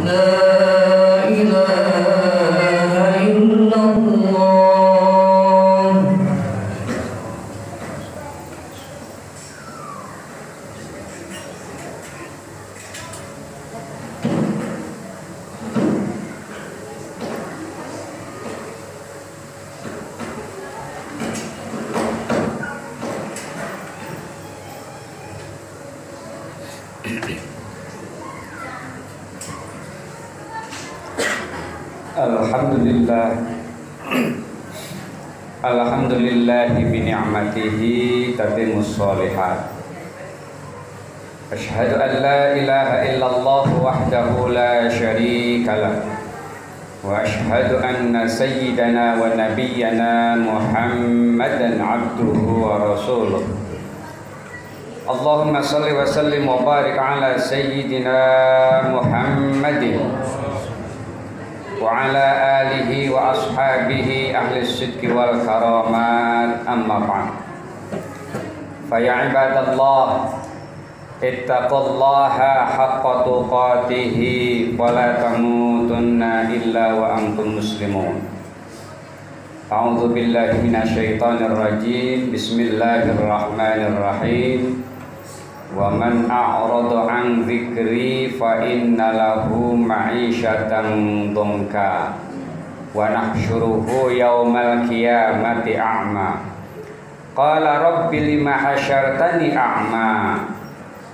لا إله إلا الله. Alhamdulillah bi ni'matihi tatimmus shalihat. Asyhadu an la ilaha illallah wahdahu la syarika lah. Wa asyhadu anna sayyidana wa nabiyyana Muhammadan abduhu wa rasuluh. Allahumma salli wa sallim wa barik ala sayyidina Muhammadin wa ala alihi wa ashabihi ahli sidqi wal karamat, amma ba'd. Fa ya ibadallah, ittaqullaha haqqa tuqatih wa la tamutunna illa wa antum muslimun. A'udzu billahi minasyaitonir rajim. Bismillahirrahmanirrahim. Wa man a'rada an dzikri fa inna lahu ma'isyatan dhanka wa nahsyuruhu yaumal qiyamati a'ma. Qala rabbi lima hasyartani a'ma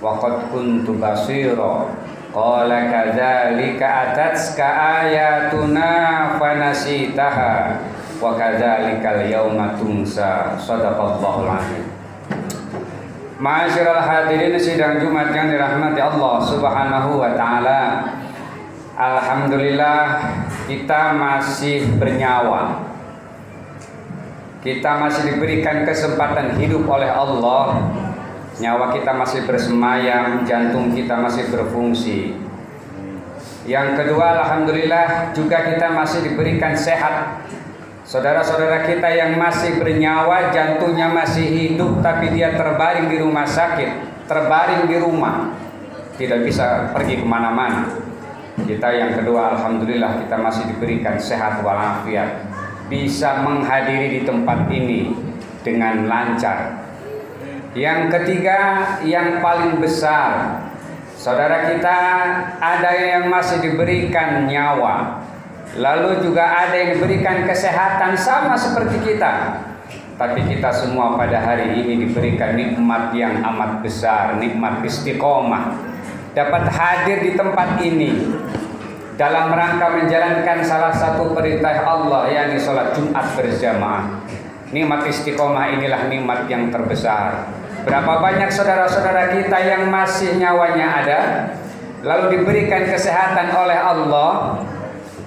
wa qad kuntu basira. Qala kadzalika atatska ayatuna fanasitaha wa kadzalikal yauma tunsa. Shadaqallahul azim. Ma'asyiral hadirin sidang Jumat yang dirahmati Allah Subhanahu wa taala. Alhamdulillah kita masih bernyawa. Kita masih diberikan kesempatan hidup oleh Allah. Nyawa kita masih bersemayam, jantung kita masih berfungsi. Yang kedua, alhamdulillah juga kita masih diberikan sehat. Saudara-saudara kita yang masih bernyawa, jantungnya masih hidup, tapi dia terbaring di rumah sakit, terbaring di rumah, tidak bisa pergi kemana-mana. Kita yang kedua, alhamdulillah kita masih diberikan sehat walafiat, bisa menghadiri di tempat ini dengan lancar. Yang ketiga, yang paling besar, saudara kita ada yang masih diberikan nyawa, lalu juga ada yang diberikan kesehatan sama seperti kita. Tapi kita semua pada hari ini diberikan nikmat yang amat besar, nikmat istiqomah. Dapat hadir di tempat ini dalam rangka menjalankan salah satu perintah Allah, yakni sholat Jumat berjamaah. Nikmat istiqomah inilah nikmat yang terbesar. Berapa banyak saudara-saudara kita yang masih nyawanya ada, lalu diberikan kesehatan oleh Allah,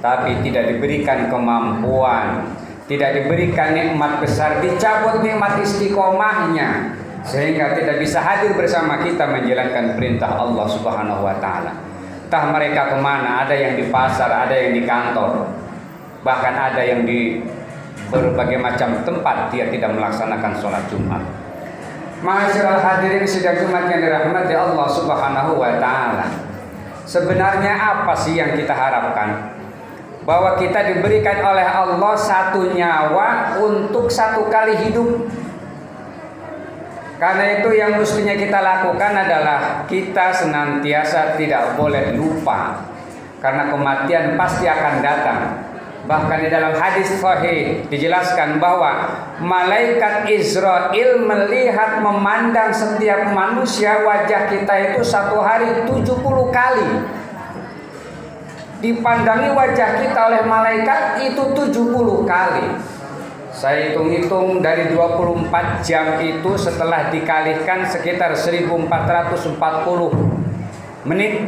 tapi tidak diberikan kemampuan, tidak diberikan nikmat besar, dicabut nikmat istiqomahnya, sehingga tidak bisa hadir bersama kita menjalankan perintah Allah Subhanahu wa taala. Entah mereka kemana, ada yang di pasar, ada yang di kantor, bahkan ada yang di berbagai macam tempat dia tidak melaksanakan sholat Jumat. Ma'asyiral hadirin sidang Jumat yang dirahmati Allah Subhanahu wa taala. Sebenarnya apa sih yang kita harapkan? Bahwa kita diberikan oleh Allah satu nyawa untuk satu kali hidup. Karena itu yang mestinya kita lakukan adalah kita senantiasa tidak boleh lupa, karena kematian pasti akan datang. Bahkan di dalam hadis sahih dijelaskan bahwa malaikat Israel melihat memandang setiap manusia, wajah kita itu satu hari 70 kali. Dipandangi wajah kita oleh malaikat itu 70 kali. Saya hitung-hitung dari 24 jam itu setelah dikalikan sekitar 1440 menit.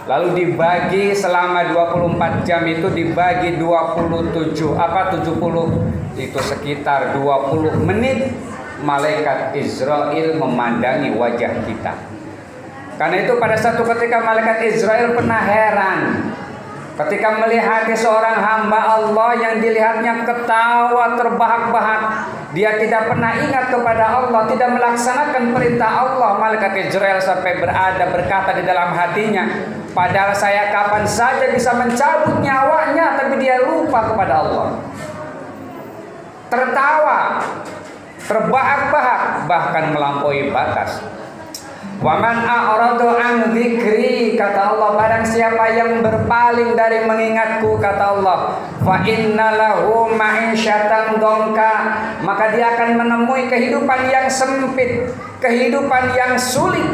Lalu dibagi selama 24 jam itu dibagi 70 itu sekitar 20 menit malaikat Israel memandangi wajah kita. Karena itu pada satu ketika malaikat Israel pernah heran ketika melihat seorang hamba Allah yang dilihatnya ketawa terbahak-bahak. Dia tidak pernah ingat kepada Allah, tidak melaksanakan perintah Allah. Malaikat Israel sampai berkata di dalam hatinya, Padahal saya kapan saja bisa mencabut nyawanya, tapi dia lupa kepada Allah. Tertawa, terbahak-bahak, bahkan melampaui batas. Waman a'radu an dzikri, kata Allah, barang siapa yang berpaling dari mengingatku, kata Allah, fa innalahu ma'isyatan dongka, maka dia akan menemui kehidupan yang sempit, kehidupan yang sulit.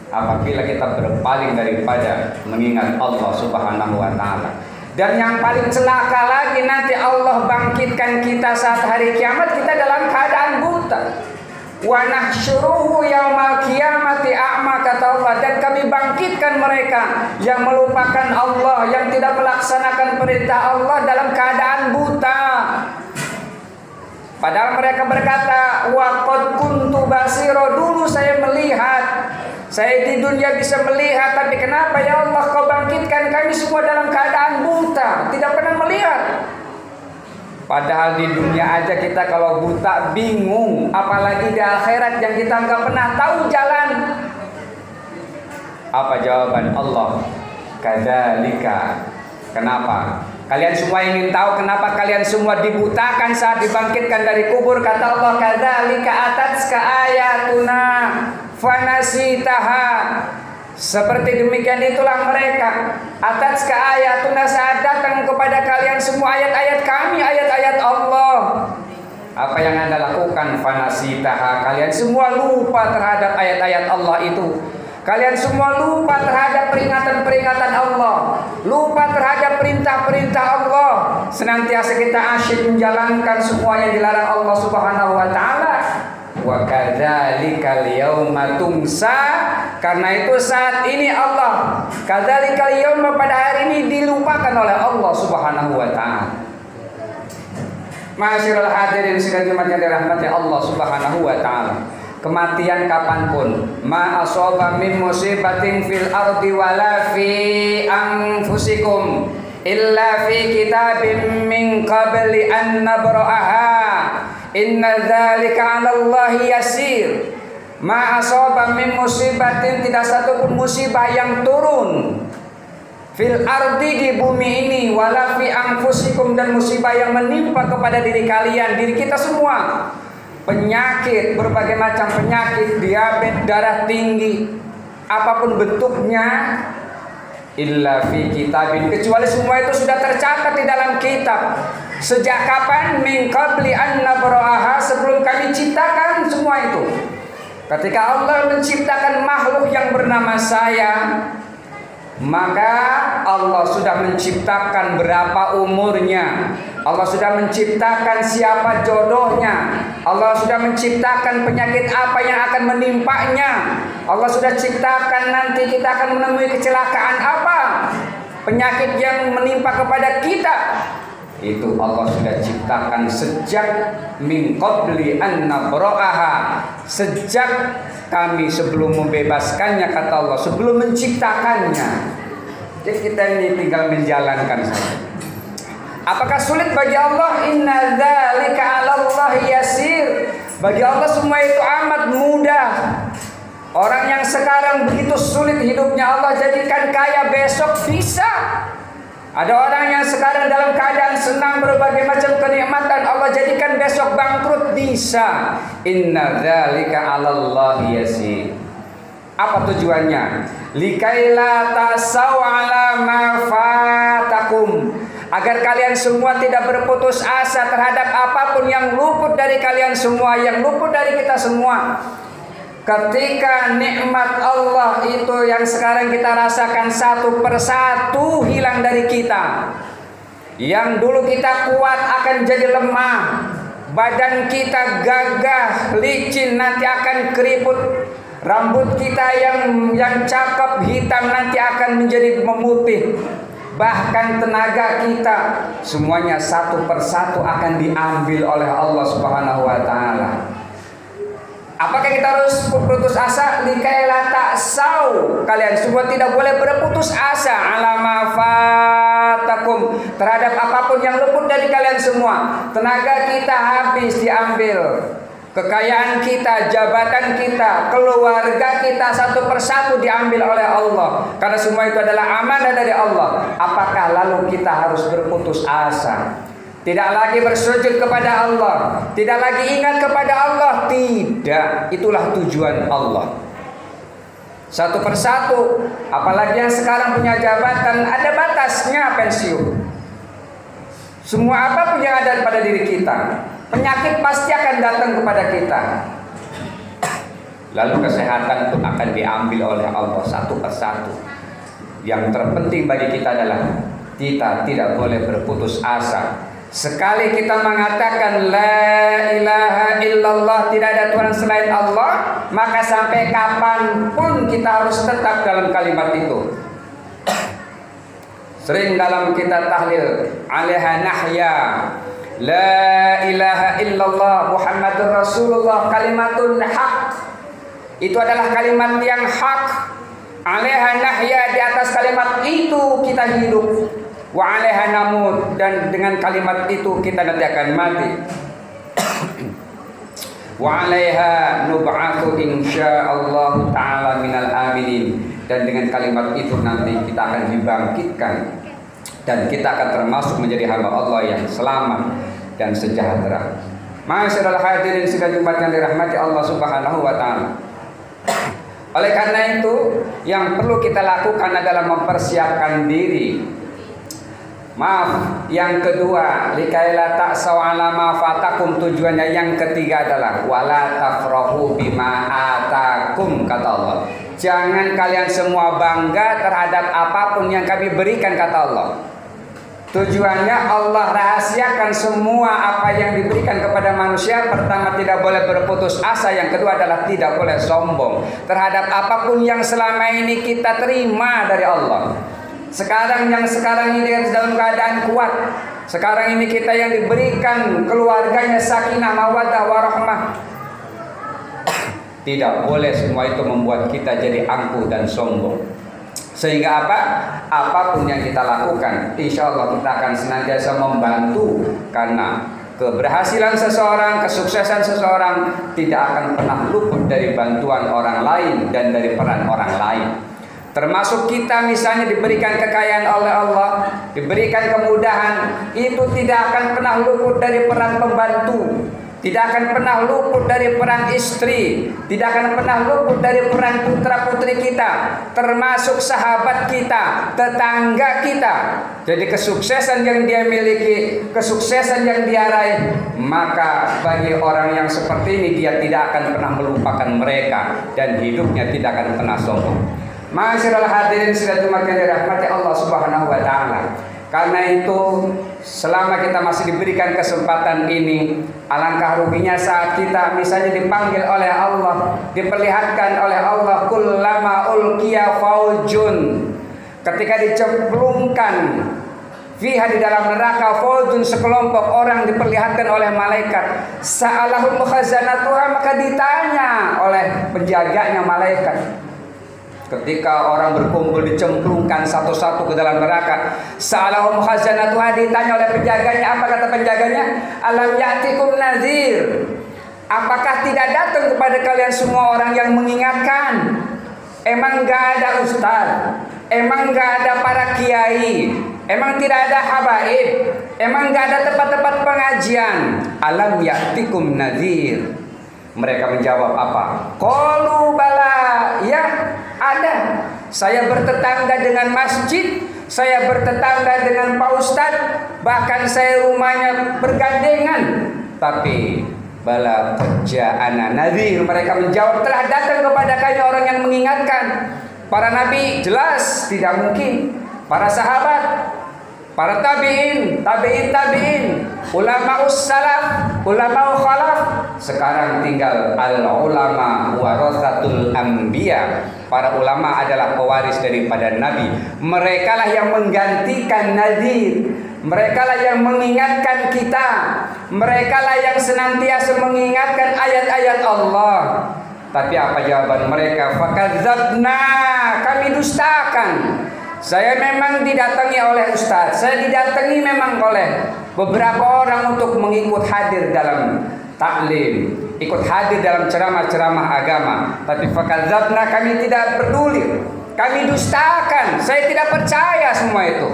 Apabila kita berpaling daripada mengingat Allah Subhanahu wa ta'ala. Dan yang paling celaka lagi, nanti Allah bangkitkan kita saat hari kiamat, kita dalam keadaan buta. Wa nahsyuruhu yaumal qiyamati a'ma, kata Allah, dan kami bangkitkan mereka yang melupakan Allah, yang tidak melaksanakan perintah Allah dalam keadaan buta. Padahal mereka berkata, wa qad kuntu basira, dulu saya melihat, saya di dunia bisa melihat, tapi kenapa ya Allah kau bangkitkan kami semua dalam keadaan buta, tidak pernah melihat. Padahal di dunia aja kita kalau buta bingung, apalagi di akhirat yang kita nggak pernah tahu jalan. Apa jawaban Allah? Kadzalika. Kenapa? Kalian semua ingin tahu kenapa kalian semua dibutakan saat dibangkitkan dari kubur? Kata Allah, kadzalika atatska ayatuna fanasitaha. Seperti demikian itulah mereka. Atatska ayatuna, saat datang kepada kalian semua ayat-ayat kami, ayat-ayat Allah. Apa yang Anda lakukan? Fanasitaha, kalian semua lupa terhadap ayat-ayat Allah itu. Kalian semua lupa terhadap peringatan-peringatan Allah, lupa terhadap perintah-perintah Allah. Senantiasa kita asyik menjalankan semua yang dilarang Allah Subhanahu wa ta'ala. Wa kadzalikal yauma tumsa, karena itu saat ini Allah, kadzalikal yauma, pada hari ini dilupakan oleh Allah Subhanahu wa ta'ala. Ma'asyiral hadirin sekalian jemaat yang dirahmati Allah Subhanahu wa ta'ala. Kematian kapanpun, ma asaba min musibatin fil ardi wala fi anfusikum illa fi kitabim min qabli an nabra'aha inna dzalika 'ala Allahi yasir. Ma asaba min musibatin, tidak satupun musibah yang turun fil ardi, di bumi ini, wala fi anfusikum, dan musibah yang menimpa kepada diri kalian, diri kita semua. Penyakit, berbagai macam penyakit, diabetes, darah tinggi, apapun bentuknya, illa fi kitabin, kecuali semua itu sudah tercatat di dalam kitab. Sejak kapan? Min qabli an nabra'aha, sebelum kami ciptakan semua itu. Ketika Allah menciptakan makhluk yang bernama saya, maka Allah sudah menciptakan berapa umurnya, Allah sudah menciptakan siapa jodohnya, Allah sudah menciptakan penyakit apa yang akan menimpanya, Allah sudah ciptakan nanti kita akan menemui kecelakaan apa, penyakit yang menimpa kepada kita. Itu Allah sudah ciptakan sejak min qabli an nabra'aha, sejak kami sebelum membebaskannya, kata Allah, sebelum menciptakannya. Jadi kita ini tinggal menjalankan saja. Apakah sulit bagi Allah? Inna dzalika 'ala Allah yasir. Bagi Allah semua itu amat mudah. Orang yang sekarang begitu sulit hidupnya, Allah jadikan kaya besok bisa. Ada orang yang sekarang dalam keadaan senang, berbagai macam kenikmatan, Allah jadikan besok bangkrut, bisa. Inna dzalika 'ala Allah yasir. Apa tujuannya? Likaila tasau 'ala ma fatakum, agar kalian semua tidak berputus asa terhadap apapun yang luput dari kalian semua, yang luput dari kita semua. Ketika nikmat Allah itu yang sekarang kita rasakan satu persatu hilang dari kita. Yang dulu kita kuat akan jadi lemah, badan kita gagah, licin, nanti akan keriput. Rambut kita yang cakep hitam nanti akan menjadi memutih. Bahkan tenaga kita semuanya satu persatu akan diambil oleh Allah Subhanahu wa ta'ala. Apakah kita harus berputus asa? Likaila ta'sau, kalian semua tidak boleh berputus asa ala ma fatakum, terhadap apapun yang luput dari kalian semua. Tenaga kita habis diambil, kekayaan kita, jabatan kita, keluarga kita satu persatu diambil oleh Allah. Karena semua itu adalah amanah dari Allah. Apakah lalu kita harus berputus asa? Tidak lagi bersujud kepada Allah, tidak lagi ingat kepada Allah. Tidak, itulah tujuan Allah. Satu persatu, apalagi yang sekarang punya jabatan, ada batasnya pensiun. Semua apapun yang ada pada diri kita, penyakit pasti akan datang kepada kita. Lalu kesehatan itu akan diambil oleh Allah satu persatu. Yang terpenting bagi kita adalah kita tidak boleh berputus asa. Sekali kita mengatakan la ilaha illallah, tidak ada Tuhan selain Allah, maka sampai kapanpun kita harus tetap dalam kalimat itu. Sering dalam kita tahlil alaiha nahya, la ilaha illallah Muhammadur Rasulullah, kalimatun haq. Itu adalah kalimat yang hak. Alaiha nahya, di atas kalimat itu kita hidup. Wa alaiha namut, dan dengan kalimat itu kita nanti akan mati. Wa alaiha nub'atsu insyaallah taala minal aminin, dan dengan kalimat itu nanti kita akan dibangkitkan dan kita akan termasuk menjadi hamba Allah yang selamat dan sejahtera. Ma'asyiral hadirin sidang Jumat yang dirahmati Allah Subhanahu wa taala. Oleh karena itu, yang perlu kita lakukan adalah mempersiapkan diri. Maaf, yang kedua, likaila ta'saw ala ma fatakum, tujuannya yang ketiga adalah wala tafrahu bima atakum, kata Allah. Jangan kalian semua bangga terhadap apapun yang kami berikan, kata Allah. Tujuannya Allah rahasiakan semua apa yang diberikan kepada manusia. Pertama, tidak boleh berputus asa. Yang kedua adalah tidak boleh sombong terhadap apapun yang selama ini kita terima dari Allah. Sekarang ini dia dalam keadaan kuat. Sekarang ini kita yang diberikan keluarganya sakinah, mawaddah, warahmah. Tidak boleh semua itu membuat kita jadi angkuh dan sombong. Sehingga apa? Apapun yang kita lakukan, insya Allah kita akan senantiasa membantu. Karena keberhasilan seseorang, kesuksesan seseorang tidak akan pernah luput dari bantuan orang lain dan dari peran orang lain. Termasuk kita misalnya diberikan kekayaan oleh Allah, diberikan kemudahan, itu tidak akan pernah luput dari peran pembantu, tidak akan pernah luput dari peran istri, tidak akan pernah luput dari peran putra putri kita, termasuk sahabat kita, tetangga kita. Jadi kesuksesan yang dia miliki, kesuksesan yang dia raih, maka bagi orang yang seperti ini dia tidak akan pernah melupakan mereka dan hidupnya tidak akan pernah sombong. Ma'asyiral hadirin sidang Jumat yang dirahmati Allah Subhanahu wa taala. Karena itu, selama kita masih diberikan kesempatan ini, alangkah ruginya saat kita misalnya dipanggil oleh Allah, diperlihatkan oleh Allah kullama ulqiya faujun, ketika dicemplungkan fiha, di dalam neraka, faujun, sekelompok orang diperlihatkan oleh malaikat, sa'alahum khazanatuha, maka ditanya oleh penjaganya malaikat. Ketika orang berkumpul dicemplungkan satu-satu ke dalam neraka, sa'alahum khazanatuha, ditanya oleh penjaganya. Apa kata penjaganya? Alam ya'tikum nazir, apakah tidak datang kepada kalian semua orang yang mengingatkan? Emang gak ada ustaz? Emang gak ada para kiai? Emang tidak ada habaib? Emang gak ada tempat-tempat pengajian? Alam ya'tikum nazir. Mereka menjawab apa? Qalu bala, ya ada. Saya bertetangga dengan masjid, saya bertetangga dengan Pak Ustadz, bahkan saya rumahnya bergandengan. Tapi bala ja'ana nadhir, mereka menjawab telah datang kepada kami orang yang mengingatkan. Para nabi jelas tidak mungkin. Para sahabat, para tabi'in, ulama salaf, ulama khalaf. Sekarang tinggal al-ulama warathatul anbiya. Para ulama adalah pewaris daripada nabi. Merekalah yang menggantikan nadhir. Merekalah yang mengingatkan kita. Merekalah yang senantiasa mengingatkan ayat-ayat Allah. Tapi apa jawaban mereka? Fakadzabna, kami dustakan. Saya memang didatangi oleh ustaz, saya didatangi memang oleh beberapa orang untuk mengikut hadir dalam taklim, ikut hadir dalam ceramah-ceramah agama, tapi fakadzabna, kami tidak peduli, kami dustakan, saya tidak percaya semua itu.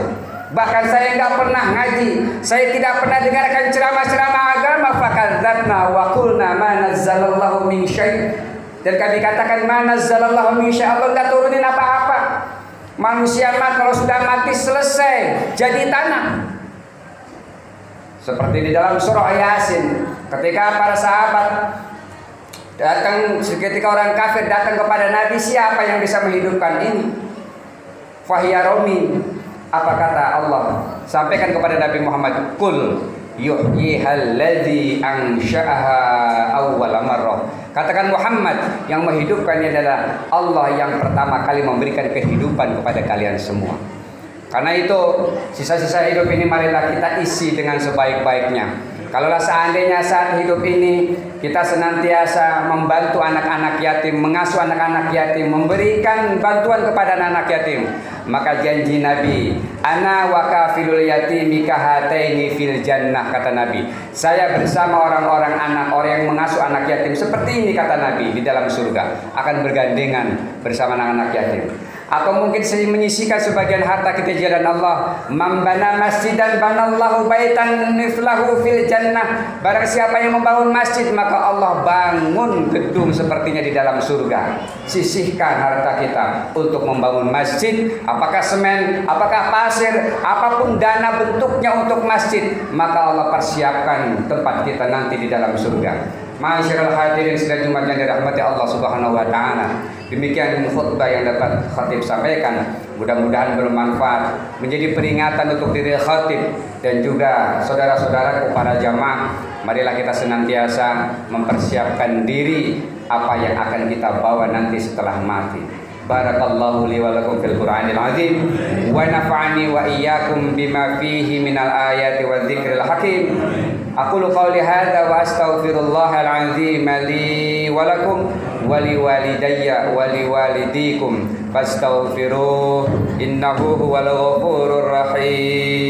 Bahkan saya nggak pernah ngaji, saya tidak pernah dengarkan ceramah-ceramah agama. Fakadzabna wa qulna ma nazzalallahu min syai'. Dan kami katakan ma nazzalallahu min syai', Allah nggak turunin apa-apa. Manusia mah kalau sudah mati selesai, jadi tanah. Seperti di dalam surah Yasin, ketika para sahabat datang, ketika orang kafir datang kepada Nabi, siapa yang bisa menghidupkan ini? Fahiyaromi, apa kata Allah? Sampaikan kepada Nabi Muhammad, Qul yuhyihal ladzi ansha'aha awwala marrah. Katakan Muhammad, yang menghidupkannya adalah Allah yang pertama kali memberikan kehidupan kepada kalian semua. Karena itu sisa-sisa hidup ini marilah kita isi dengan sebaik-baiknya. Kalaulah seandainya saat hidup ini kita senantiasa membantu anak-anak yatim, mengasuh anak-anak yatim, memberikan bantuan kepada anak yatim, maka janji Nabi, ana wa kafilul yatimi kahataini fil jannah, kata Nabi, saya bersama orang-orang yang mengasuh anak yatim seperti ini, kata Nabi, di dalam surga akan bergandengan bersama anak-anak yatim. Atau mungkin saya menyisihkan sebagian harta kita di jalan Allah. Man bana masjidan banallahu baitan mithlahu fil jannah. Barang siapa yang membangun masjid, maka Allah bangun gedung sepertinya di dalam surga. Sisihkan harta kita untuk membangun masjid, apakah semen, apakah pasir, apapun dana bentuknya untuk masjid, maka Allah persiapkan tempat kita nanti di dalam surga. Ma'asyiral hadirin sidang Jumat yang dirahmati Allah Subhanahu wa taala. Demikian khutbah yang dapat khatib sampaikan. Mudah-mudahan bermanfaat, menjadi peringatan untuk diri khatib dan juga saudara-saudaraku para jamaah. Marilah kita senantiasa mempersiapkan diri apa yang akan kita bawa nanti setelah mati. Barakallahu li wa lakum fil Qur'anil azim wa nafa'ani wa iyyakum bima fihi minal ayati wa dzikril hakim. Aqulu qawli hadza wa astaghfirullahal azim li wa lakum wa li walidayya wa li walidikum fastaghfiruh innahu huwal ghafurur rahim.